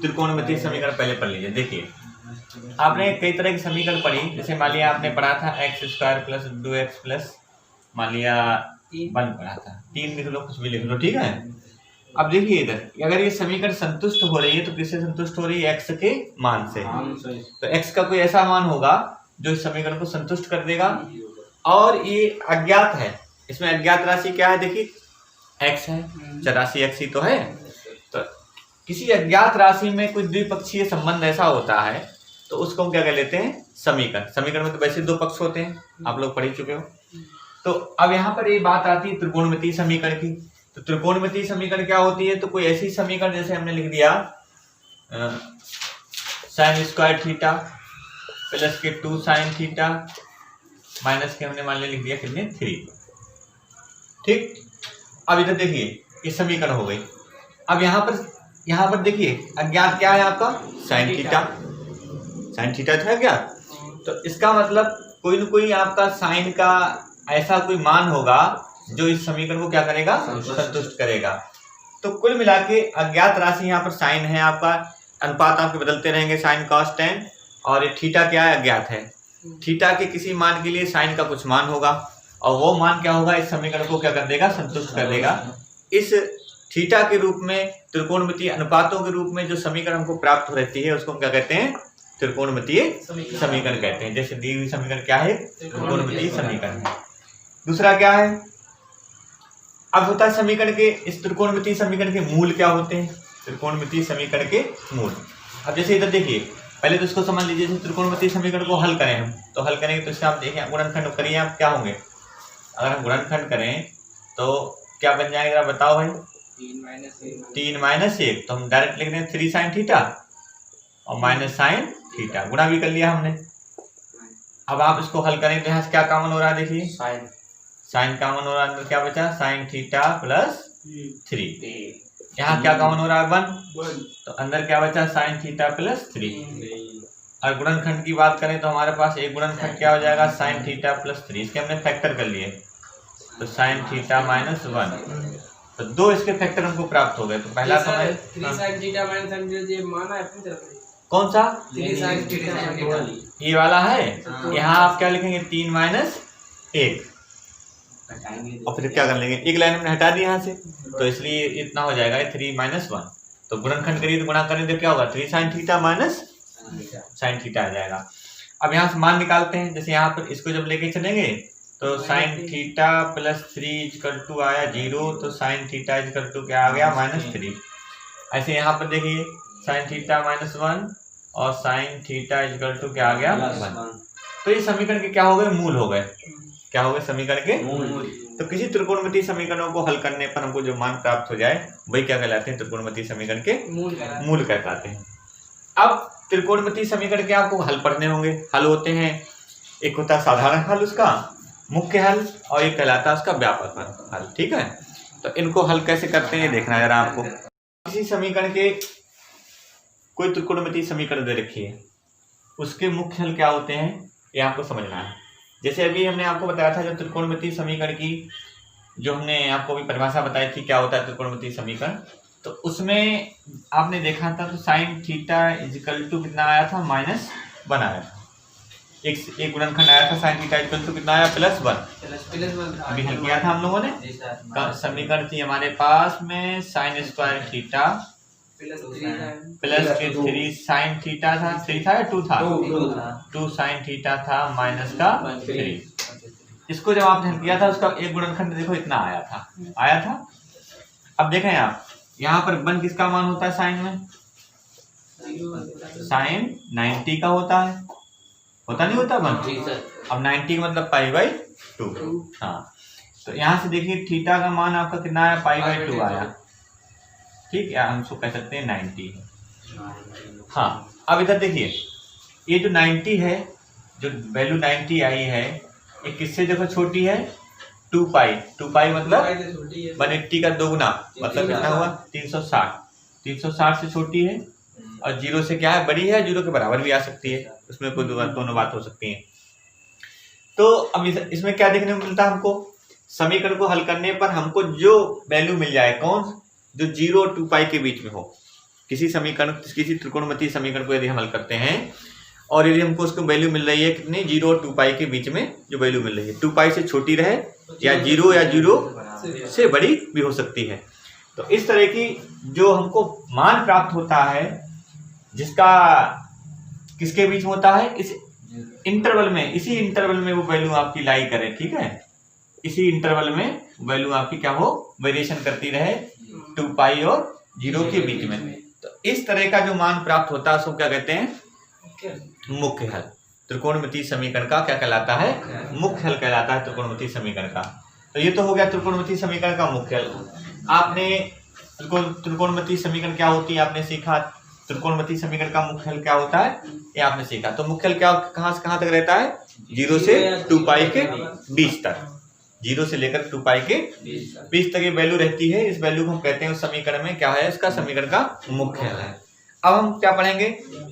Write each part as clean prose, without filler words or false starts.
त्रिकोणमितीय समीकरण पहले पढ़ लीजिए। देखिए, आपने कई तरह की समीकरण पढ़ी, जैसे मान लिया आपने पढ़ा था x square plus 2x plus मान लिया 1 पढ़ा था, 3 लिख लो, कुछ भी लिख लो, ठीक है। अब देखिए इधर, अगर ये समीकरण संतुष्ट हो रही है तो किससे संतुष्ट हो रही है? एक्स के मान से। तो एक्स का कोई ऐसा मान होगा जो इस समीकरण को संतुष्ट कर देगा। और ये अज्ञात है, इसमें अज्ञात राशि क्या है? देखिए एक्स है, चराशि एक्स ही तो है। तो किसी अज्ञात राशि में कोई द्विपक्षीय संबंध ऐसा होता है तो उसको हम क्या कह लेते हैं? समीकरण। समीकरण में तो वैसे 2 पक्ष होते हैं, आप लोग पढ़ ही चुके हो। तो अब यहाँ पर ये बात आती है त्रिकोणमितीय समीकरण की। तो त्रिकोणमितीय समीकरण क्या होती है? तो कोई ऐसी समीकरण, जैसे हमने लिख दिया साइन स्क्वायर थीटा प्लस के 2 साइन थीटा माइनस के हमने मान लिख दिया कितने? 3, ठीक। अब इधर देखिए ये समीकरण हो गई। अब यहाँ पर देखिए अज्ञात क्या है आपका? Sine theta. साइन थीटा था अज्ञात, तो इसका मतलब कोई न कोई आपका साइन का ऐसा कोई मान होगा जो इस समीकरण को क्या करेगा? संतुष्ट करेगा। तो कुल मिला के अज्ञात राशि यहाँ पर साइन है आपका, अनुपात आपके बदलते रहेंगे साइन कॉस टेन, और ये थीटा क्या है? अज्ञात है। थीटा के किसी मान के लिए साइन का कुछ मान होगा, और वो मान क्या होगा? इस समीकरण को क्या कर देगा? संतुष्ट कर देगा। इस थीटा के रूप में, त्रिकोणमितीय अनुपातों के रूप में जो समीकरण हमको प्राप्त हो रहती है उसको हम क्या कहते हैं? त्रिकोणमितीय समीकरण कहते हैं। जैसे दी हुई समीकरण क्या है? त्रिकोणमितीय समीकरण है। दूसरा क्या है? अब होता है समीकरण के, इस त्रिकोणमितीय समीकरण के मूल क्या होते हैं? त्रिकोणमितीय समीकरण के मूल। अब जैसे इधर देखिए, पहले तो इसको समझ लीजिए, जैसे त्रिकोणमितीय समीकरण को हल करें हम, तो हल करेंगे तो इसका आप देखें गुणनखंड करिए, आप क्या होंगे? अगर हम गुणनखंड करें तो क्या बन जाएगा बताओ भाई? 3 माइनस 1, तो हम डायरेक्ट लिख रहे हैं 3 साइन थीटा और माइनस साइन थीटा, गुणा भी कर लिया हमने। अब आप इसको हल करें तो यहाँ से क्या कॉमन हो रहा है? देखिए साइन कॉमन हो रहा है, अंदर क्या बचा? Sign theta plus 3। यहाँ क्या कॉमन हो रहा है? 1, तो अंदर क्या बचा? Sign theta plus 3। और गुणनखंड की बात करें तो हमारे पास एक गुणनखंड क्या हो जाएगा? साइन थीटा प्लस 3, इसके हमने फैक्टर कर लिए, तो साइन थीटा माइनस 1, तो 2 इसके फैक्टर हमको प्राप्त हो गए। तो पहला तो है 3 sin theta minus sin theta, ये माना है अपनी तरफ। कौन सा? 3 sin थीटा, ये वाला है। यहाँ आप क्या लिखेंगे? 3 माइनस 1, और फिर क्या कर लेंगे? एक लाइन हमने हटा दी यहाँ से, तो इसलिए इतना हो जाएगा 3 माइनस 1। तो गुणनखंड करिए तो गुणा करें तो क्या होगा? 3 sine theta minus sine theta आ जाएगा। अब यहाँ से मान निकालते हैं, जैसे यहाँ पर इसको जब लेके चलेंगे तो sine theta plus 3 equal to आया 0, तो साइन थीटा इक्वल टू क्या आ गया? -3। ऐसे यहाँ पर देखिए साइन थीटा माइनस 1 और साइन थीटा इक्वल टू क्या आ गया? 1। तो ये समीकरण के क्या हो गए? मूल हो गए। क्या हो गए? समीकरण के मूल। तो किसी त्रिकोणमितीय समीकरणों को हल करने पर हमको जो मान प्राप्त हो जाए वही क्या कहलाते हैं? त्रिकोणमितीय समीकरण के मूल कहलाते हैं। अब त्रिकोणमितीय समीकरण के आपको हल पढ़ने होंगे। हल होते हैं, एक होता है साधारण हल, उसका मुख्य हल, और एक कहलाता है उसका व्यापक हल, ठीक है। तो इनको हल कैसे करते हैं देखना जरा आपको। किसी समीकरण के, कोई त्रिकोणमितीय समीकरण दे रखी है, उसके मुख्य हल क्या होते हैं ये आपको समझना है। जैसे अभी हमने आपको बताया था जो त्रिकोणमितीय समीकरण की जो हमने आपको अभी परिभाषा बताई थी क्या होता है त्रिकोणमितीय समीकरण, तो उसमें आपने देखा था तो साइन थीटा इक्वल टू कितना आया था? -1 आया था। एक गुणनखंड आया था साइन थीटा इक्वल टू कितना आया? +1। अभी हल किया था हम लोगों ने। समीकरण थी हमारे पास में साइन स्क्वायर थीटा प्लस के 3 साइन थीटा था, 3 था या 2 था? 2 साइन थीटा था माइनस का 3। इसको जब आपने हल किया था उसका एक गुणनखंड देखो इतना आया था। अब देखें आप यहाँ पर 1 किसका मान होता है साइन में? साइन 90 का होता है, होता नहीं होता 1? अब 90 का मतलब π/2। हाँ, तो यहाँ से देखिए थीटा का मान आपका कितना आया? π/2 आया, ठीक है। हम इसको कह सकते हैं 90 है। हाँ, अब इधर देखिए ये जो 90 है, जो वैल्यू 90 आई है, ये किससे देखो छोटी है? 2π। 2π मतलब 180 का 2 गुना, मतलब कितना हुआ? 360। 360 से छोटी है, और 0 से क्या है? बड़ी है, 0 के बराबर भी आ सकती है, उसमें कोई दोनों बात हो सकती है। तो अब इसमें क्या देखने को मिलता है हमको? समीकरण को हल करने पर हमको जो वैल्यू मिल जाए, कौन? जो 0 और 2π के बीच में हो, किसी समीकरण, किसी त्रिकोणमितीय समीकरण को यदि हम हल करते हैं और यदि हमको उसको वैल्यू मिल रही है कितनी, 0 और 2 पाई के बीच में जो वैल्यू मिल रही है, 2 पाई से छोटी रहे या 0 से बड़ी भी हो सकती है। तो इस तरह की जो हमको मान प्राप्त होता है जिसका किसके बीच में होता है, इस इंटरवल में, इसी इंटरवल में वो वैल्यू आपकी लाई करे, ठीक है, इसी इंटरवल में वैल्यू आपकी क्या हो, वेरिएशन करती रहे 2 पाई और 0 के बीच में। तो इस तरह का जो मान प्राप्त होता है उसको क्या कहते हैं, मुख्य हल। त्रिकोणमितीय समीकरण का क्या कहलाता है, मुख्य हल कहलाता है त्रिकोणमितीय समीकरण का। तो ये तो हो गया त्रिकोणमितीय समीकरण का मुख्य हल। आपने त्रिकोणमितीय समीकरण क्या होती है आपने सीखा, त्रिकोणमितीय समीकरण का मुख्य हल क्या होता है ये आपने सीखा। तो मुख्य हल क्या कहां से कहां तक रहता है, 0 से 2 पाई के बीच तक, 0 से लेकर 2 पाई के बीच तक ये वैल्यू रहती है। इस वैल्यू को हम कहते हैं उस समीकरण में क्या है, इसका समीकरण का मुख्य हल है। अब हम क्या पढ़ेंगे,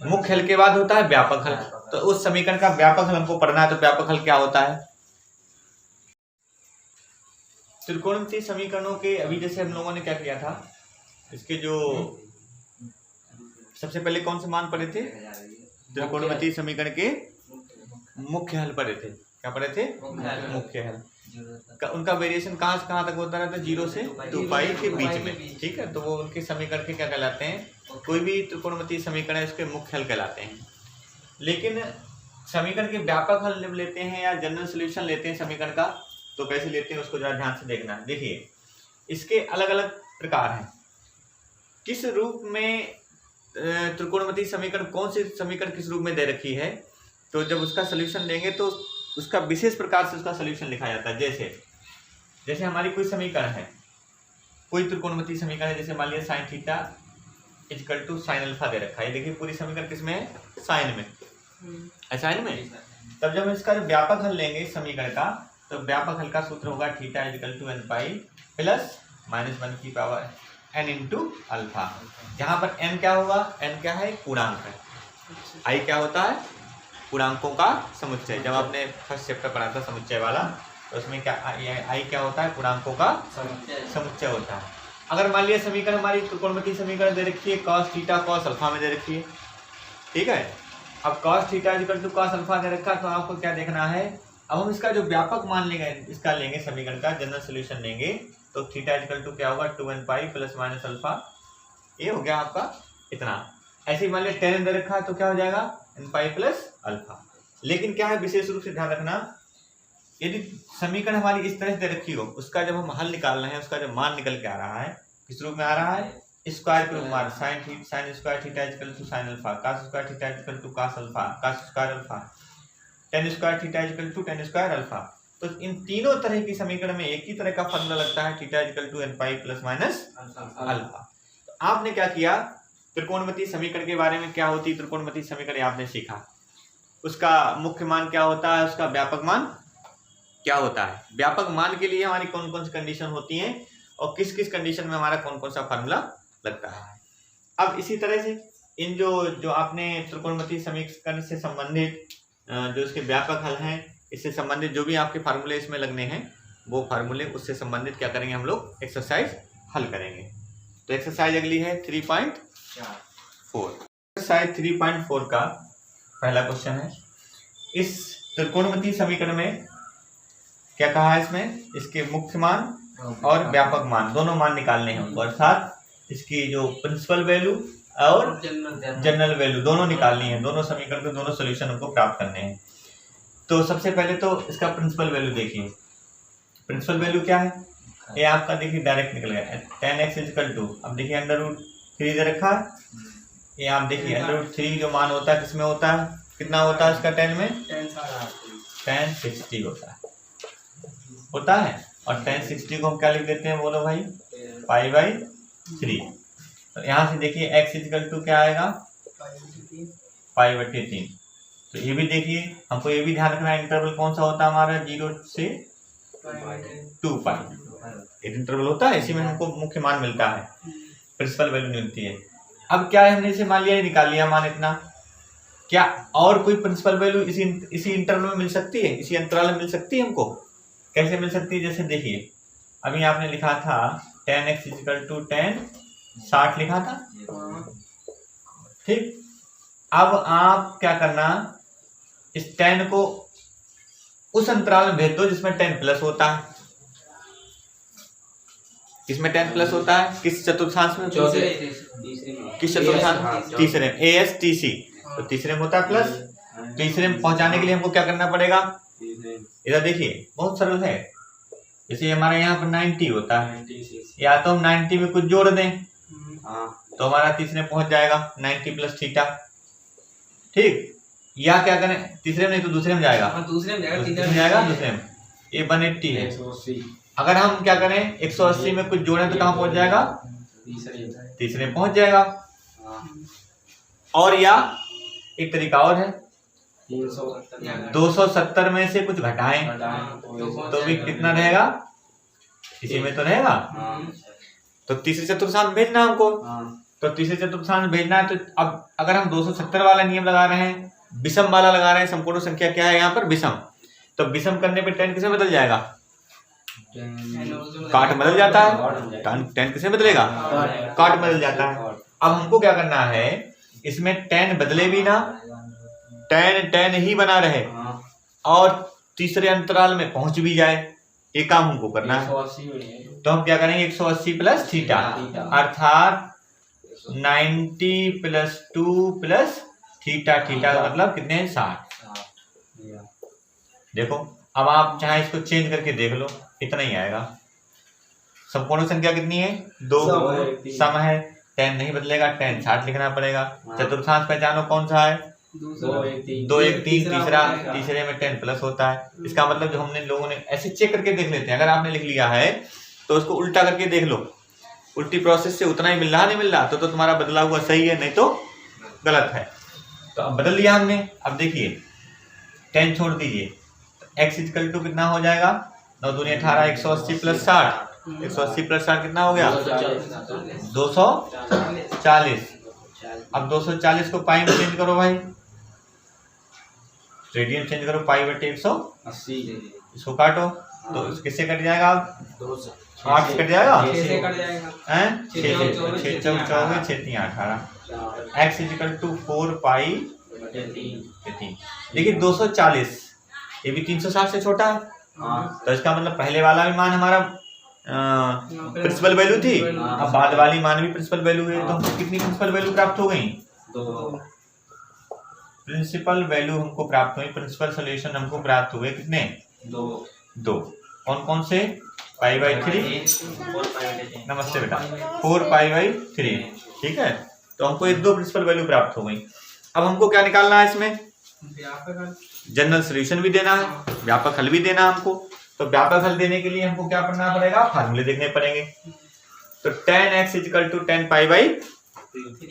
मुख्य हल के बाद होता है व्यापक हल। तो उस समीकरण का व्यापक हल हमको पढ़ना है। तो व्यापक हल क्या होता है, त्रिकोणमितीय समीकरणों के अभी जैसे हम लोगों ने क्या किया था, इसके जो सबसे पहले कौन से मान पढ़े थे, त्रिकोणमितीय समीकरण के मुख्य हल पढ़े थे। क्या पढ़े थे, मुख्य हल। उनका वेरिएशन कहां से कहां तक होता रहता है, 0 से 2 पाई के बीच में, ठीक है। तो वो उनके समीकरण के क्या कहलाते हैं, कोई भी त्रिकोणमितीय समीकरण है इसके मुख्य हल कहलाते हैं। लेकिन समीकरण के व्यापक हल जब लेते हैं या जनरल सॉल्यूशन लेते हैं समीकरण का, तो कैसे लेते हैं उसको जरा ध्यान से देखना है। देखिए इसके अलग अलग प्रकार हैं, किस रूप में त्रिकोणमितीय समीकरण, कौन सी समीकरण किस रूप में दे रखी है, तो जब उसका सॉल्यूशन लेंगे तो उसका विशेष प्रकार से उसका सॉल्यूशन लिखा जाता है। जैसे हमारी कोई समीकरण है, कोई त्रिकोणमितीय समीकरण है, जैसे मान लिया sine theta equal to sine alpha दे रखा है। देखिए पूरी समीकरण किसमें है, साइन में, साइन में। तब जब इसका जो व्यापक हल लेंगे इस समीकरण का, तो व्यापक हल का सूत्र होगा theta equal to n pi plus -1 की पावर n इंटू अल्फा। जहां पर n क्या होगा, n क्या है, पूर्णांक है, i क्या होता है, पूर्णांकों का समुच्चय। जब आपने फर्स्ट चैप्टर पढ़ा था समुच्चय वाला, तो उसमें क्या i क्या होता है, पूर्णांकों का समुच्चय होता है। अगर मान लिया समीकरण हमारी त्रिकोणमितीय समीकरण दे रखी है cos थीटा cos अल्फा में दे रखी है, ठीक है। अब cos theta equal to cos alpha दे रखा है, तो आपको क्या देखना है, अब हम इसका जो व्यापक मान लेंगे, इसका लेंगे समीकरण का जनरल सॉल्यूशन लेंगे, तो थीटा इक्वल टू क्या होगा, 2n pi plus minus alpha, ये हो गया आपका इतना। ऐसे ही मान लिया tan दे रखा है, तो क्या हो जाएगा, n पाई प्लस अल्फा। लेकिन क्या है, विशेष रूप से ध्यान रखना, यदि समीकरण हमारी इस तरह से दे रखी हो, उसका जब हम हल निकाल रहे हैं, उसका जब मान निकल के आ रहा है, किस रूप में आ रहा है, स्क्वायर के रूप में, sine square theta equal to sine alpha, cos square theta equal to cos alpha, cos square alpha, tan square theta equal to tan square alpha. तो इन तीनों तरह की समीकरण में एक ही तरह का फॉर्मूला लगता है, theta equal to n pi plus minus alpha. तो आपने क्या किया, त्रिकोणमितीय समीकरण के बारे में क्या होती है त्रिकोणमितीय समीकरण आपने सीखा, उसका मुख्य मान क्या होता है, उसका व्यापक मान क्या होता है, व्यापक मान के लिए हमारी कौन कौन सी कंडीशन होती हैं और किस किस कंडीशन में हमारा कौन कौन सा फार्मूला लगता है। अब इसी तरह से इन जो आपने त्रिकोणमितीय समीकरण से संबंधित जो इसके व्यापक हल हैं, इससे संबंधित जो भी आपके फार्मूले इसमें लगने हैं, वो फार्मूले उससे संबंधित क्या करेंगे, हम लोग एक्सरसाइज हल करेंगे। तो एक्सरसाइज अगली है 3.4। एक्सरसाइज 3.4 का पहला क्वेश्चन है, इस त्रिकोणमितीय समीकरण में क्या कहा है, इसमें इसके मुख्य मान और व्यापक मान दोनों मान निकालने हैं उनको, अर्थात इसकी जो प्रिंसिपल वैल्यू और जनरल वैल्यू दोनों निकालनी है, दोनों समीकरण के दोनों सॉल्यूशन हमको प्राप्त करने हैं। तो सबसे पहले तो इसका प्रिंसिपल वैल्यू देखिए, प्रिंसिपल वैल्यू क्या है, ये आपका देखिए डायरेक्ट निकल गया, tan x इक्वल टू, अब देखिए √3 दे रखा है, ये आप देखिए √3 जो मान होता है किसमें होता है, कितना होता है इसका tan में, tan 60 होता है, और tan 60 को हम क्या लिख देते हैं, बोलो भाई, π/3। तो यहाँ से देखिए x इक्वल टू क्या आएगा, π/3। तो ये भी देखिए, हमको ये भी ध्यान रखना है इंटरवल कौन सा होता है हमारा, 0 से 2 पाई एक इंटरवल होता है, इसी में हमको मुख्य मान मिलता है, प्रिंसिपल वैल्यू मिलती है। अब क्या है, हमने इसे मान लिया, निकाल लिया मान इतना, क्या और कोई प्रिंसिपल वैल्यू इसी इंटरवल में मिल सकती है, इसी अंतराल में मिल सकती है हमको, कैसे मिल सकती है, जैसे देखिए अभी आपने लिखा था tan x equal to tan 60 लिखा था। हाँ। ठीक, अब आप क्या करना, इस 10 को उस अंतराल में भेज दो जिसमें 10 प्लस होता है। किसमें 10 प्लस होता है? किस चतुर्थांश में? किस चतुर्थांश? तीसरे में, ASTC। तो तीसरे में होता है प्लस। तीसरे में पहुंचाने के लिए हमको क्या करना पड़ेगा? इधर देखिए, बहुत सरल है। जैसे हमारे यहाँ पर 90 होता है, या तो हम 90 में कुछ जोड़ दें तो हमारा तीसरे में पहुंच जाएगा 90 प्लस थीटा। ठीक, या क्या करें, तीसरे में नहीं तो दूसरे में जाएगा। दूसरे में जाएगा, दूसरे में जाएगा, दूसरे में। ये 180 है। अगर हम क्या करें, 180 में कुछ जोड़ें तो कहाँ पहुंच जाएगा? तीसरे में पहुंच जाएगा। और या एक तरीका और है, 270 में से कुछ घटाएं तो भी कितना रहेगा? इसी में तो रहेगा। तो तीसरे चतुर्थांश भेजना हमको। तो तीसरे चतुर्थांश भेजना है, तो अब अगर हम 270 वाला नियम लगा रहे हैं, विषम वाला लगा रहे हैं, संपूर्ण संख्या क्या है यहाँ पर? विषम। तो विषम करने पे 10 किसे बदल जाएगा? काट बदल जाता है। 10 किसे बदलेगा? काट बदल जाता है। अब हमको क्या करना है, इसमें 10 बदले भी ना, 10 ही बना रहे और तीसरे अंतराल में पहुंच भी जाए, ये काम हमको करना है। तो हम क्या करेंगे, 180 प्लस थीटा, अर्थात 90 प्लस 2 प्लस थीटा। थीटा का मतलब कितने हैं? 60। देखो, अब आप चाहे इसको चेंज करके देख लो, इतना ही आएगा। संपूर्ण संख्या कितनी है? 2। सम है, 10 नहीं बदलेगा, 10 60 लिखना पड़ेगा। चतुर्थांश पहचानो कौन सा है? 2 1 3। तीसरे में 10 प्लस होता है। इसका मतलब जो हमने लोगों ने ऐसे चेक करके देख लेते हैं। अगर आपने लिख लिया है तो उसको उल्टा करके देख लो, उल्टी प्रोसेस से उतना ही मिल रहा, नहीं मिल रहा तो तुम्हारा बदला हुआ सही है, नहीं तो गलत है। तो अब बदल लिया हमने। अब देखिए, 10 छोड़ दीजिए, x इक्वल टू कितना हो जाएगा? 9 दूनी 18, 180 प्लस 60। 180 प्लस 60 कितना हो गया? 240। अब 240 को पाई में चेंज करो भाई, रेडियन चेंज करो, पाई बटे 180। इसको काटो तो किससे कट जाएगा? 8 से कट जाएगा। 6 से कट जाएगा। 6 चौक 24, 6 3 18। x इक्वल टू 4 पाई 3। देखिए 240 ये भी 360 से छोटा है। तो इसका मतलब पहले वाला भी मान हमारा प्रिंसिपल वैल्यू थी, अब बाद वाली मान भी प्रिंसिपल वैल्यू है। तो हमको कितनी प्रिंसिपल वैल्यू प्राप्त हो गई? 2 प्रिंसिपल वैल्यू हमको प्राप्त हुई। प्रिंसिपल सॉल्यूशन हमको प्राप्त हुए कितने? 2। कौन कौन से? पाई बाई 3। नमस्ते बेटा, 4 पाई बाई 3। ठीक है, तो हमको ये 2 प्रिंसिपल वैल्यू प्राप्त हो गई। अब हमको क्या निकालना है इसमें? जनरल सॉल्यूशन भी देना है, व्यापक हल भी देना है हमको। तो व्यापक हल देने के लिए हमको क्या करना पड़ेगा? फार्मूले देखने पड़ेंगे। तो 10x equal to 10 pi by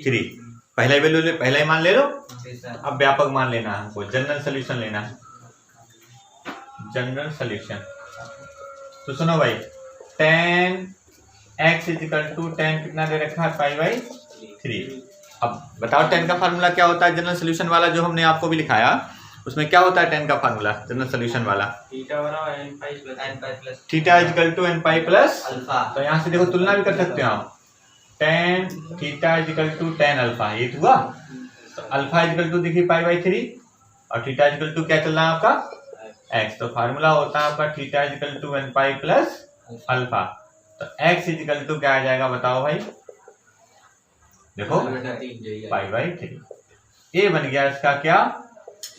3 पहला ही वैल्यू पहला ही मान ले लो। अब व्यापक मान लेना है हमको, जनरल सॉल्यूशन लेना है। जनरल सॉल्यूशन तो सुनो भाई, 10x इक्वल टू 10 कितना दे रखा है? पाई बाई 3। अब बताओ 10 का फार्मूला क्या होता है? जनरल सॉल्यूशन वाला जो हमने आपको भी लिखाया उसमें क्या होता है 10 का फार्मूला जनरल सॉल्यूशन वाला? Theta equal to n pi plus alpha. तो यहाँ से देखो तुलना भी कर सकते हो आप, 10 थीटा इक्वल टू 10 अल्फा, ये हुआ। तो अल्फा इक्वल टू देखिए पाई बाई 3 और थीटा इक्वल टू क्या चल रहा है आपका? x। तो फार्मूला होता है आपका theta equal to n pi plus alpha. तो x इक्वल टू क्या आ जाएगा बताओ भाई? देखो पाई बाई 3। ये बन गया इसका क्या?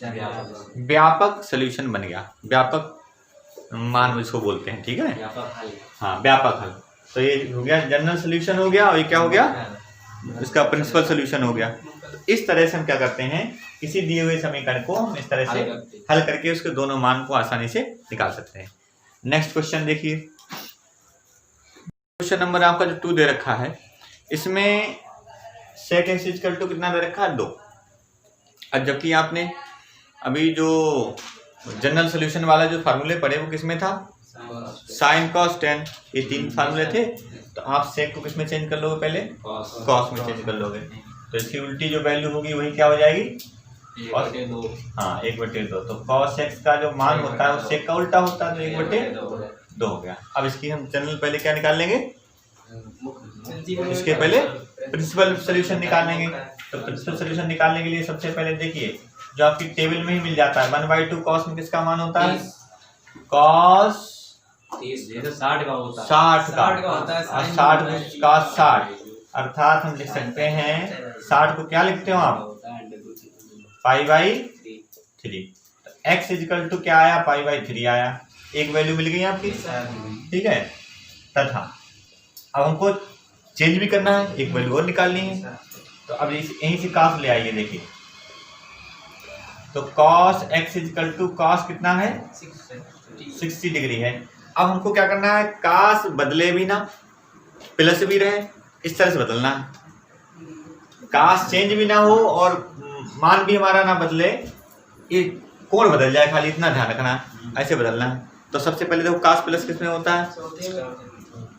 व्यापक सॉल्यूशन बन गया। व्यापक मान इसको बोलते हैं, ठीक है? हाँ, व्यापक हल। तो ये हो गया जनरल सॉल्यूशन हो गया, और ये क्या हो गया? इसका प्रिंसिपल सॉल्यूशन हो गया। तो इस तरह से हम क्या करते हैं, किसी दिए हुए समीकरण को हम इस तरह से हल करके उसके दोनों मान को आसानी से निकाल सकते हैं। नेक्स्ट क्वेश्चन देखिए, क्वेश्चन नंबर आपका जो 2 दे रखा है, इसमें सेक एक्स इक्वल टू कितना दे रखा है? 2। अब जबकि आपने अभी जो जनरल सॉल्यूशन वाला जो फार्मूले पढ़े वो किसमें था? साइन कॉस टेन, ये 3 फार्मूले थे। तो आप सेक को किसमें चेंज कर लोगे? पहले कॉस में चेंज कर लोगे। तो इसकी उल्टी जो वैल्यू होगी वही क्या हो जाएगी? 1/2। तो कॉस एक्स का जो मान होता है वो सेक का उल्टा होता है, तो 1/2 हो गया। अब इसकी हम जनरल पहले क्या निकाल लेंगे? इसके पहले प्रिंसिपल सोल्यूशन निकालेंगे। तो प्रिंसिपल सोल्यूशन निकालने के लिए सबसे पहले देखिए जो आपकी टेबल में ही मिल जाता है 1/2 कॉस में किसका मान होता है? कॉस 60 का होता है। 60 का 60 का होता है, और 60 का 60 अर्थात हम लिख सकते हैं 60 को क्या लिखते हो आप? π/3। x इजिकल टू क्या आया? π/3 आया। एक वैल्यू मिल गई आपकी, ठीक है। तथा अब हमको चेंज भी करना है, एक वैल्यू और निकालनी है। तो अब यहीं से cos ले आइए। देखिए तो cos x equal to cos कितना है? 60 डिग्री है। अब हमको क्या करना है? cos बदले भी ना, प्लस भी रहे, इस तरह से बदलना है। cos चेंज भी ना हो और मान भी हमारा ना बदले, ये कोण बदल जाए, खाली इतना ध्यान रखना है, ऐसे बदलना है। तो सबसे पहले देखो cos प्लस किसमें होता है?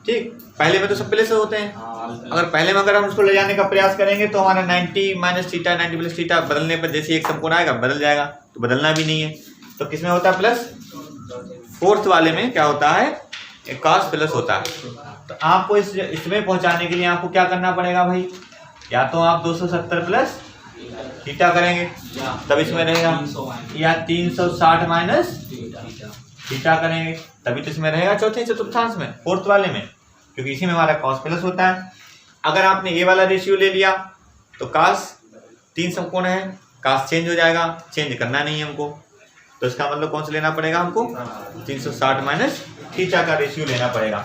ठीक, पहले में तो सब प्लस होते हैं। अगर पहले में अगर हम उसको ले जाने का प्रयास करेंगे तो हमारा 90 माइनस थीटा 90 प्लस थीटा बदलने पर जैसे एक समकोण आएगा बदल जाएगा, तो बदलना भी नहीं है। तो किसमें होता है प्लस? फोर्थ वाले में क्या होता है? cos प्लस होता है। तो आपको इसमें पहुंचाने के लिए आपको क्या करना पड़ेगा भाई? या तो आप 270 प्लस थीटा करेंगे तब इसमें रहेगा, या 360 माइनस थीटा करेंगे तभी तो इसमें रहेगा चौथे चतुर्थांश में, फोर्थ वाले में, क्योंकि इसी में हमारा cos प्लस होता है। अगर आपने ये वाला रेशियो ले लिया तो cos 3 समकोण है, cos चेंज हो जाएगा, चेंज करना नहीं है हमको। तो इसका मतलब कौन सा लेना पड़ेगा हमको? 360 माइनस थीटा का रेशियो लेना पड़ेगा।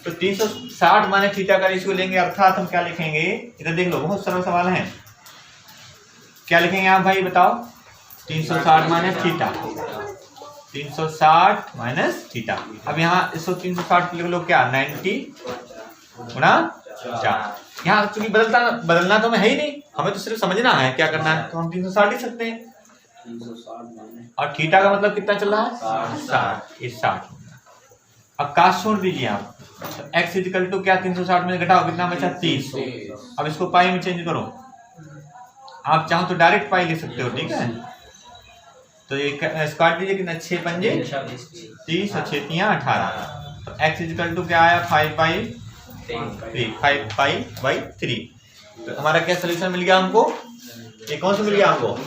तो 360 माइनस थीटा का रेशियो लेंगे, अर्थात हम क्या लिखेंगे? इधर देख लो, बहुत सरल सवाल है। क्या लिखेंगे आप भाई बताओ? 360 माइनस थीटा, 360 माइनस थीटा। अब यहाँ इसको 360 लिख लो क्या? 90 गुणा 4। यहाँ चूंकि बदलना तो हमें है ही नहीं, हमें तो सिर्फ समझना है क्या करना है, तो हम 360 लिख सकते हैं। और थीटा का मतलब कितना चल रहा है? 60। ये 60। अब cos छोड़ दीजिए आप, तो x इजिकल टू क्या? 360 में घटाओ, कितना बचा? 30। अब इसको पाई में चेंज करो, आप चाहो तो डायरेक्ट पाई ले सकते हो, ठीक है। तो ये स्क्वायर दीजिए, कितना? 6 पंजे 30 और 6 तियां 18। तो x इजिकल टू क्या आया? 5/3। तो हमारा क्या सोल्यूशन मिल गया हमको? ये कौन सा मिल गया हमको?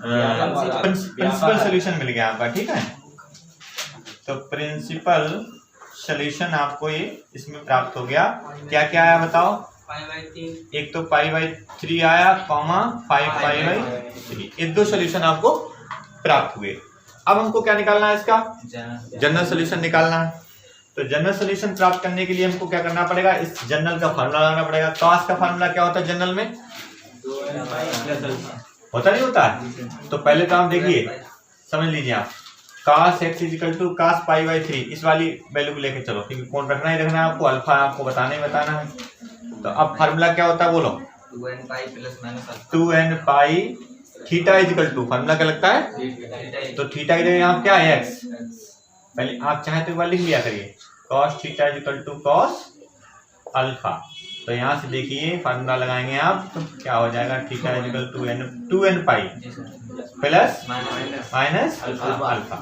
प्रिंसिपल सोल्यूशन मिल गया आपका, ठीक है। तो प्रिंसिपल सोल्यूशन आपको ये इसमें प्राप्त हो गया। क्या क्या आया बताओ? एक तो π/3 आया, कॉमा 5π/3। ये दो सोल्यूशन आपको प्राप्त हुए। अब हमको क्या निकालना है? इसका जनरल सोल्यूशन निकालना है। तो जनरल सोल्यूशन प्राप्त करने के लिए हमको क्या करना पड़ेगा? इस जनरल का फार्मूला लगाना पड़ेगा। cos का फार्मूला क्या होता है जनरल में? होता नहीं होता है? तो पहले तो आप देखिए, समझ लीजिए आप, cos x equal to cos π/3, इस वाली वैल्यू को लेके चलो, क्योंकि कौन रखना ही रखना है आपको, अल्फा आपको बताना ही बताना है। तो अब फार्मूला क्या होता है बोलो? 2n pi theta equal to, formula क्या लगता है? तो थीटा की जगह यहाँ क्या है? x। पहले आप चाहे तो एक बार लिख लिया करिए, cos theta equal to cos alpha. तो यहाँ से देखिए फार्मूला लगाएंगे आप, तो क्या हो जाएगा? Theta equal to 2n pi plus minus alpha.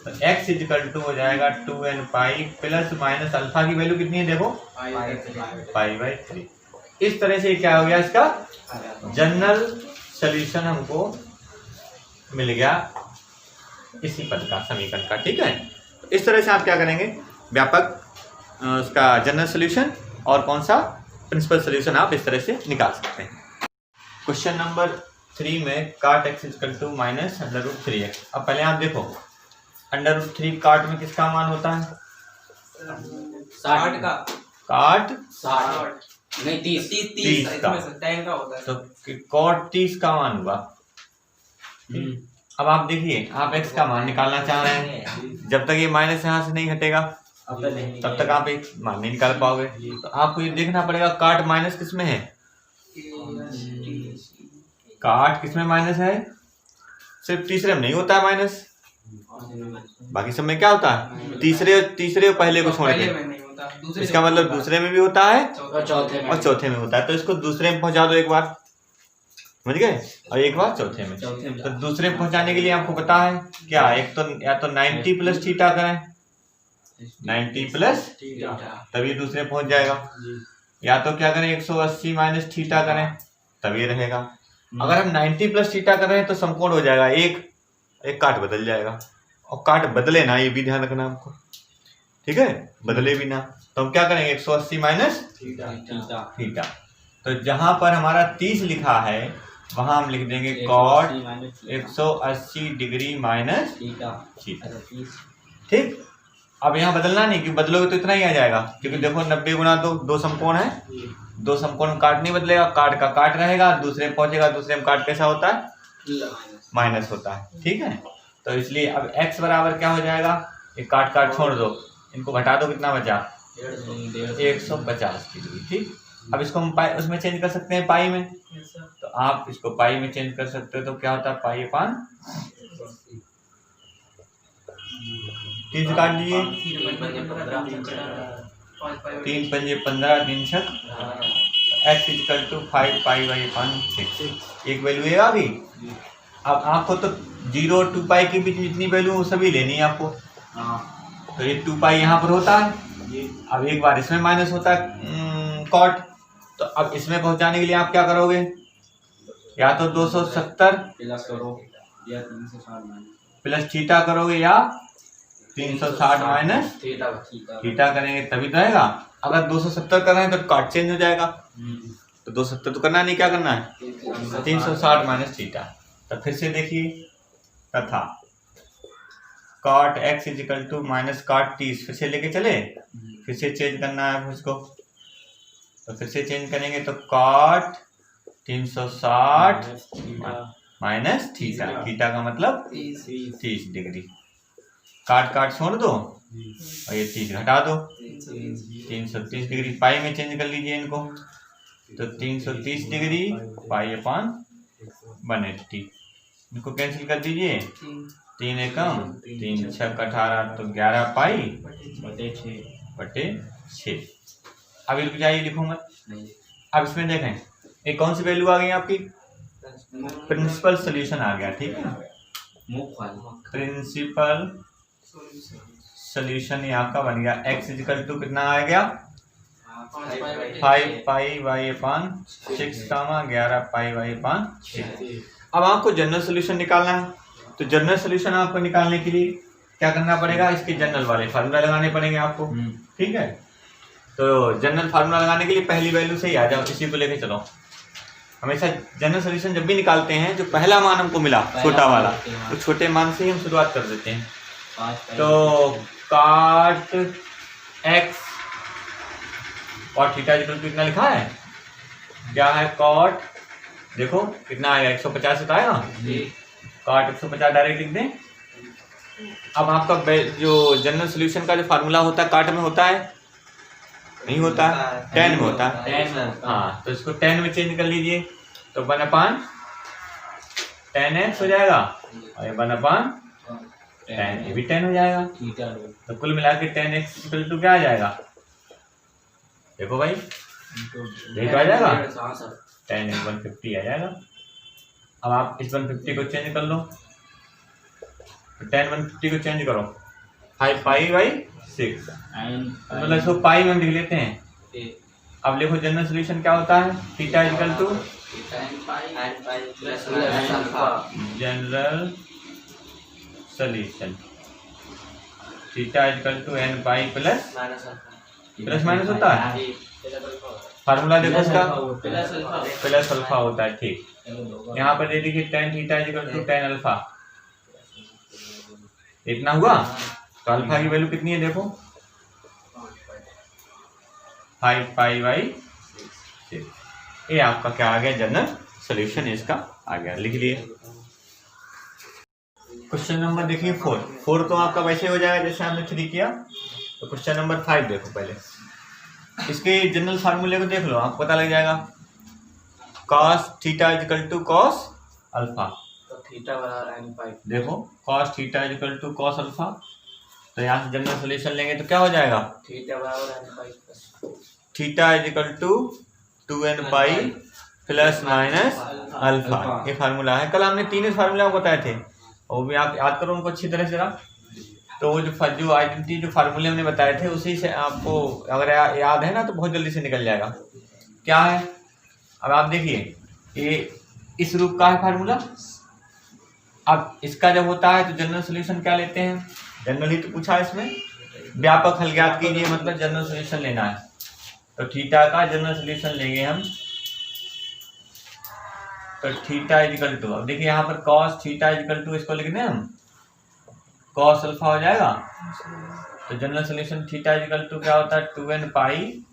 तो x इजिकल टू हो जाएगा 2n pi plus minus alpha की वैल्यू कितनी है देखो? π/3। इस तरह से क्या हो गया? इसका जनरल सोल्यूशन हमको मिल गया इसी पद का, समीकरण का, ठीक है। तो इस तरह से आप क्या करेंगे? व्यापक उसका जनरल सोल्यूशन और कौन सा प्रिंसिपल सोल्यूशन आप इस तरह से निकाल सकते हैं। क्वेश्चन नंबर 3 में काट x equal to minus √3x। अब पहले आप देखो √3 काट में किसका मान होता है? 60 का। काट 60 नहीं 30 का। इसमें 10 का होता है। तो cot 30 का मान हुआ। अब आप देखिए, आप x का मान निकालना चाह रहे हैं, जब तक ये माइनस यहाँ से नहीं हटेगा तब तक आप एक मान नहीं निकाल पाओगे। तो आपको ये देखना पड़ेगा काट माइनस किसमें है? काट किसमें माइनस है? सिर्फ तीसरे में नहीं होता है माइनस, बाकी सब में क्या होता है? तीसरे और पहले को छोड़ के। इसका मतलब दूसरे में भी होता है और चौथे में होता है। तो इसको दूसरे में पहुंचा दो एक बार, समझ गए, और एक बार चौथे में। तो दूसरे में पहुंचाने के लिए आपको पता है क्या? एक तो या तो 90 प्लस थीटा करें, 90 प्लस, तभी दूसरे पहुंच जाएगा। या तो क्या करें 180 माइनस थीटा करें तब ये रहेगा। अगर हम 90 प्लस थीटा कर रहे हैं तो समकोण हो जाएगा, एक काट बदल जाएगा, और काट बदले ना, ये भी ध्यान रखना आपको, ठीक है, बदले भी ना। तो हम क्या करेंगे 180 माइनस थीटा। तो जहां पर हमारा 30 लिखा है वहां हम लिख देंगे कॉट 180 डिग्री माइनस थीटा। ठीक, अब यहाँ बदलना नहीं, क्योंकि बदलोगे तो इतना ही आ जाएगा, क्योंकि देखो 90 गुना 2 समकोण है, 2 समकोण में काट नहीं बदलेगा, काट का काट रहेगा, दूसरे में पहुंचेगा, दूसरे में काट कैसा होता है माइनस होता है, ठीक है। तो इसलिए अब x बराबर क्या हो जाएगा, एक काट छोड़ दो, इनको घटा दो, कितना बचा 150 डिग्री। ठीक, अब इसको हम पाई उसमें चेंज कर सकते हैं पाई में, तो आप इसको पाई में चेंज कर सकते हो, तो क्या होता है पाई अपान 30 काट दिए, 3 पंजे 15, 3 छक x equal to 5 pi by upon 6, एक वैल्यू है अभी। अब आपको तो 0 और 2 पाई के बीच जितनी वैल्यू वो सभी लेनी है आपको, तो ये 2 पाई यहाँ पर होता है, अब एक बार इसमें माइनस होता है कॉट, तो अब इसमें पहुंचाने के लिए आप क्या करोगे, या तो 270 प्लस करो या 360 प्लस थीटा करोगे, या 360 माइनस थीटा करेंगे तभी तो आएगा। अगर 270 कर रहे हैं तो कॉट चेंज हो जाएगा, तो 270 तो करना नहीं, क्या करना है 360 माइनस थीटा। तो फिर से देखिए, तथा cot x equal to minus cot 30, फिर से लेके चले, फिर से चेंज करना है उसको, तो फिर से चेंज करेंगे, तो कॉट 360 माइनस थीटा, थीटा का मतलब 30 डिग्री, काट छोड़ दो और ये 30 घटा दो, 330 डिग्री, पाई में चेंज कर लीजिए इनको, तो 330 डिग्री पाई अपान 180, इनको कैंसिल कर दीजिए, 3 एकम 3 छक 18, तो 11 पाई बटे 6। अब रुक जाइए, लिखो मत। अब इसमें देखें एक कौन सी वैल्यू आ गई आपकी, प्रिंसिपल सोल्यूशन आ गया, ठीक है, प्रिंसिपल सोल्यूशन ये आपका बन गया, x इजिकल टू कितना आ गया 5 pi by upon 6 comma 11 pi by upon 6। अब आपको जनरल सोल्यूशन निकालना है, तो जनरल सोल्यूशन आपको निकालने के लिए क्या करना पड़ेगा, इसके जनरल वाले फार्मूला लगाने पड़ेंगे आपको, ठीक है। तो जनरल फार्मूला लगाने के लिए पहली वैल्यू से ही आ जाओ, इसी को लेके चलो। हमेशा जनरल सोल्यूशन जब भी निकालते हैं, जो पहला मान हमको मिला छोटा वाला, तो छोटे मान से ही हम शुरुआत कर देते हैं। तो काट x और थीटा इक्वल टू कितना लिखा है, क्या है कॉट, देखो कितना आएगा 150 तो आएगा, काट 150 डायरेक्ट लिख दें। अब आपका जो जनरल सोल्यूशन का जो फार्मूला होता है काट में होता है, नहीं होता है, 10 में होता है, हाँ, तो इसको 10 में चेंज कर लीजिए, तो 1 अपान 10x हो जाएगा, और ये 1 अपान 10, ये भी 10 हो जाएगा, तो कुल मिला के 10x इक्वल टू क्या आ जाएगा, देखो भाई देख आ जाएगा 10 150 आ जाएगा। अब आप इस 150 को चेंज कर लो, तो 10 150 को चेंज करो 5 पाई बाई 6, मतलब इसको पाई में लिख लेते हैं। अब देखो जनरल सोल्यूशन क्या होता है, theta equal to general solution, theta equal to n pi plus minus होता है, फार्मूला देखो इसका प्लस अल्फा होता है, ठीक। यहाँ पर दे देखिए tan theta equal to tan alpha, इतना हुआ, तो अल्फा की वैल्यू कितनी है देखो 5 पाई बाई 6, ये आपका क्या आ गया जनरल सोल्यूशन, इसका आ गया, लिख लिए। क्वेश्चन नंबर देखिए 4 तो आपका वैसे हो जाएगा जैसे हमने 3 किया। तो क्वेश्चन नंबर 5 देखो, पहले इसके जनरल फार्मूले को देख लो, आपको पता लग जाएगा, cos theta equal to cos alpha, तो थीटा बराबर n पाई, देखो cos theta equal to cos alpha, तो यहाँ से जनरल सोल्यूशन लेंगे तो क्या हो जाएगा, थीटा बराबर n pi plus theta equal to 2n pi plus minus alpha, ये फार्मूला है। कल हमने 3 फार्मूला बताए थे, वो भी आप याद करो उनको अच्छी तरह से ना। तो वो जो आइडेंटिटी जो फार्मूले हमने बताए थे उसी से आपको अगर याद है ना तो बहुत जल्दी से निकल जाएगा। क्या है, अब आप देखिए ये इस रूप का है फार्मूला। अब इसका जब होता है तो जनरल सॉल्यूशन क्या लेते हैं, जनरली तो पूछा है इसमें, व्यापक हल ज्ञात कीजिए मतलब जनरल सॉल्यूशन लेना है। तो थीटा का जनरल सॉल्यूशन लेंगे हम, तो थीटा इजिकल टू, अब देखिए यहाँ पर cos थीटा इजिकल टू, इसको लिख दें हम cos अल्फा हो जाएगा। तो general solution theta equal to क्या होता है 2n pi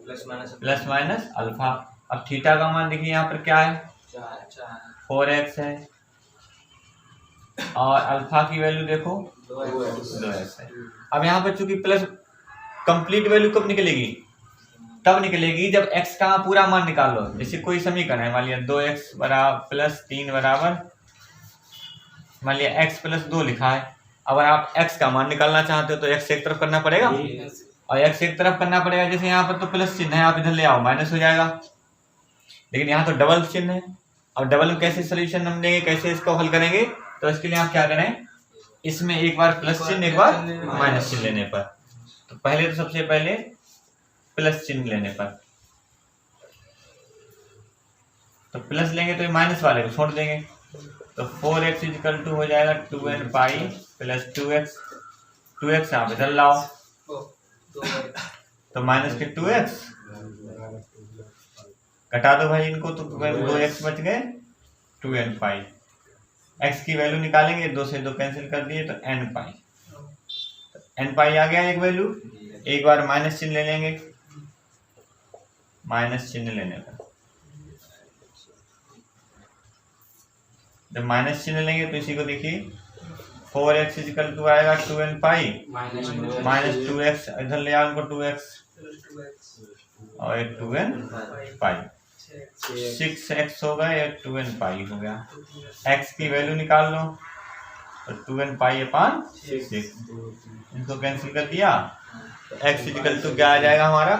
plus minus alpha. अब थीटा का मान देखिए यहाँ पर क्या है 4x है, और अल्फा की वैल्यू देखो 2x है। अब यहाँ पर चूंकि प्लस कंप्लीट वैल्यू कब निकलेगी, तब निकलेगी जब x का पूरा मान निकाल लो। जैसे कोई समीकरण है, मान लिया 2x बराबर प्लस 3 बराबर, मान लिया x प्लस 2 लिखा है। अगर आप x का मान निकालना चाहते हो तो x एक तरफ करना पड़ेगा, और x एक तरफ करना पड़ेगा। जैसे यहाँ पर तो प्लस चिन्ह है, आप इधर ले आओ माइनस हो जाएगा, लेकिन यहाँ तो डबल चिन्ह है। अब डबल में कैसे सोल्यूशन हम देंगे, कैसे इसको हल करेंगे, तो इसके लिए आप क्या करें, इसमें एक बार प्लस चिन्ह एक बार माइनस चिन्ह लेने पर, तो पहले तो सबसे पहले प्लस चिन्ह लेने पर, तो प्लस लेंगे तो ये माइनस वाले को छोड़ देंगे। तो 4x इजिकल टू हो जाएगा 2n pi plus 2x, 2x आप इधर लाओ तो माइनस के 2x, घटा दो भाई इनको, तो 2x बच गए 2n पाई। x की वैल्यू निकालेंगे, 2 से 2 कैंसिल कर दिए तो n पाई, n पाई आ गया एक वैल्यू। एक बार माइनस चिन्ह ले लेंगे, माइनस चिन्ह लेने पर जब माइनस चिन्ह लेंगे तो इसी को देखिए 4x इजिकल टू आएगा 2n पाई माइनस 2x, इधर ले आओ उनको 2x और एक 2n पाई, 6x होगा या 2n पाई हो गया। x की वैल्यू निकाल लो तो 2n पाई अपान 6, इनको कैंसिल कर दिया तो x इजिकल टू क्या आ जाएगा हमारा,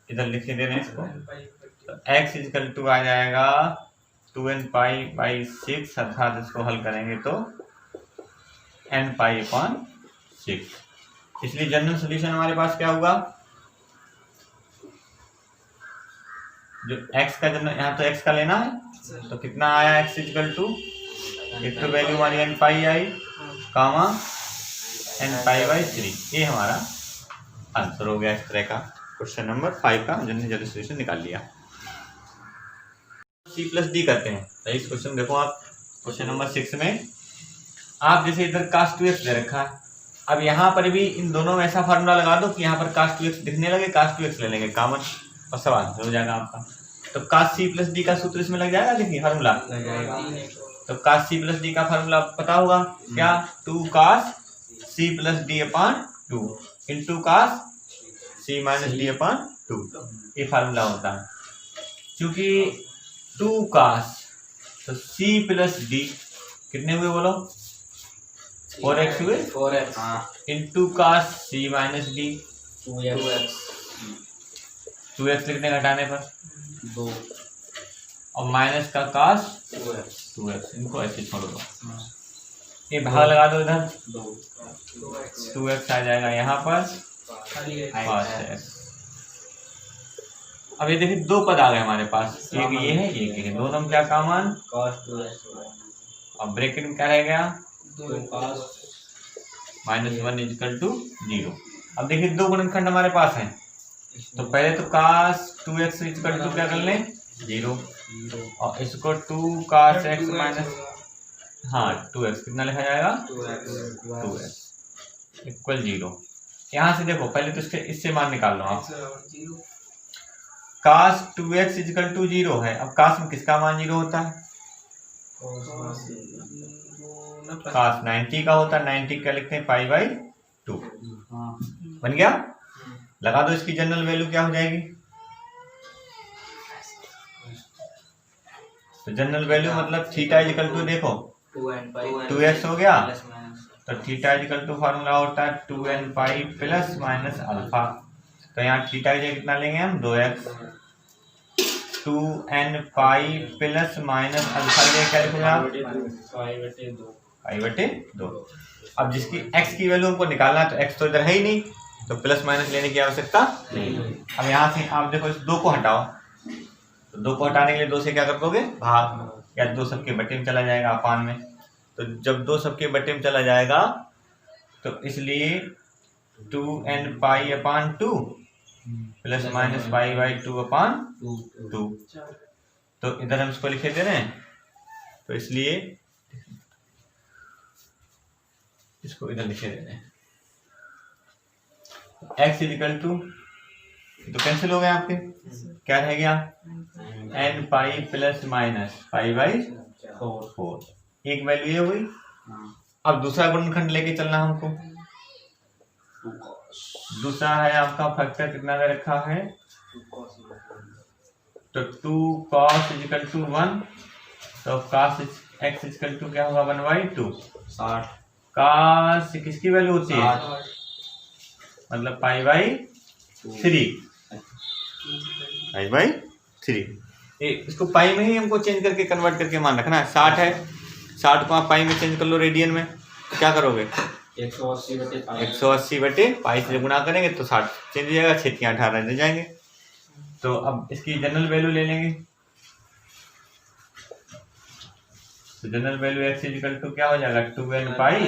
इधर लिख दे रहे हैं इसको, तो x इजिकल टू आ जाएगा 2n पाई बाई 6, अर्थात इसको हल करेंगे तो n पाई अपॉन 6। इसलिए जनरल सॉल्यूशन हमारे पास क्या हुआ, जो x का जनरल, यहाँ तो x का लेना है तो कितना आया x इजिकल टू, एक तो वैल्यू हमारी n पाई आई कामा n पाई बाई 3, ये हमारा आंसर हो गया। इस तरह का क्वेश्चन नंबर 5 का जनरल सॉल्यूशन निकाल लिया। C प्लस डी करते हैं, तो इस क्वेश्चन देखो आप, क्वेश्चन नंबर 6 में आप जैसे इधर cos 2x दे रखा है, अब यहाँ पर भी इन दोनों में ऐसा फार्मूला लगा दो कि यहाँ पर cos 2x दिखने लगे, cos 2x ले लेंगे कॉमन और सवाल हो जाएगा आपका। तो cos C प्लस डी का सूत्र इसमें लग जाएगा, देखिए फार्मूला तो cos C प्लस डी का फार्मूला पता होगा क्या, 2 cos C plus D upon 2 into cos C minus D upon 2, ये फार्मूला होता है। क्योंकि 2 cos तो C प्लस डी कितने हुए बोलो, 4x हुए, 4x into cos C minus D 2x लिखने घटाने पर 2, और माइनस का cos 2x, इनको ऐसे छोड़ दो, ये भाग लगा दो इधर, 2x आ जाएगा यहाँ पर cos x। अब ये देखिए दो पद आ गए हमारे पास, एक ये है एक ये है, दोनों में क्या कॉमन cos 2x, और ब्रैकेट में क्या रह गया माइनस 1 इजिकल टू 0। अब देखिए दो गुणनखंड हमारे पास हैं, तो पहले तो cos 2x इजिकल टू क्या कर लें 0, और इसको 2 cos x माइनस, हाँ 2x कितना लिखा जाएगा 2x इक्वल 0। यहाँ से देखो पहले तो इससे मान निकाल लो आप, cos 2x इजिकल टू 0 है। अब cos में किसका मान 0 होता है, cos 90 का होता है, 90 क्या लिखते हैं पाई बाई 2, बन गया। लगा दो इसकी जनरल वैल्यू क्या हो जाएगी, तो जनरल वैल्यू मतलब थीटा इजिकल टू देखो 2x हो गया, तो थीटा इजिकल टू फार्मूला होता है 2n pi plus minus alpha, तो यहाँ थीटा की जगह कितना लेंगे हम 2x, 2n pi plus minus alpha ये क्या लिखोगे आप पाई बटे 2। अब जिसकी x की वैल्यू हमको निकालना है, तो x तो इधर है ही नहीं, तो प्लस माइनस लेने की आवश्यकता नहीं। अब यहाँ से आप देखो इस 2 को हटाओ, तो 2 को हटाने के लिए 2 से क्या कर दोगे भाग, या 2 सबके बटे में चला जाएगा अपान में। तो जब 2 सबके बटे में चला जाएगा तो इसलिए 2n pi upon 2 plus minus pi by 2 अपान 2। तो इधर हम इसको लिखे दे रहे हैं, तो इसलिए इसको इधर लिखे दे रहे हैं। x इजिकल टू, तो कैंसिल हो गए आपके, क्या रह गया n pi plus minus pi by 4। एक वैल्यू ये हुई। अब दूसरा गुणनखंड लेके चलना हमको। दूसरा है आपका फैक्टर कितना दे रखा है, तो 2 cos इजिकल टू 1, तो cos x इजिकल टू क्या होगा 1/2। 60 cos किसकी वैल्यू होती है, मतलब पाई बाई 3, पाई बाई 3। इसको पाई में ही हमको चेंज करके कन्वर्ट करके मान रखना है। 60 है, 60 को आप पाई में चेंज कर लो रेडियन में, तो क्या करोगे 180 बटे पाई से गुणा करेंगे तो 60 चेंज हो जाएगा, 6 × 18 रह जाएंगे। तो अब इसकी जनरल वैल्यू ले लेंगे, तो general value x equal to क्या हो जाएगा 2n pi